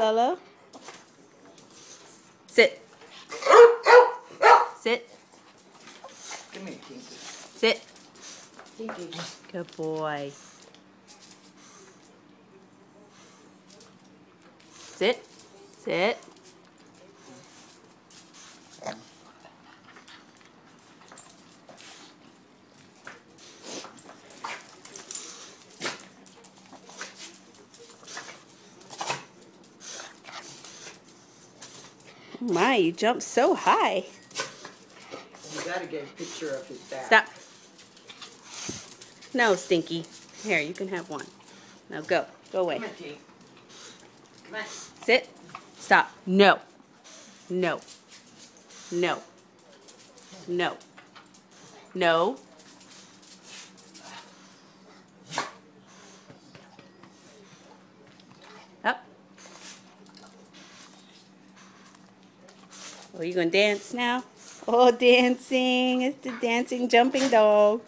Lolo. Sit. Sit. Come here, Tinky. Sit. Tinky. Good boy. Sit. Sit. My, you jumped so high. You gotta get a picture of his back. Stop. No, Stinky. Here, you can have one. Now go. Go away. Come on, Tinky. Come on. Sit. Stop. No. No. No. No. No. Up. Oh, you gonna dance now? Oh, dancing. It's the dancing jumping dog.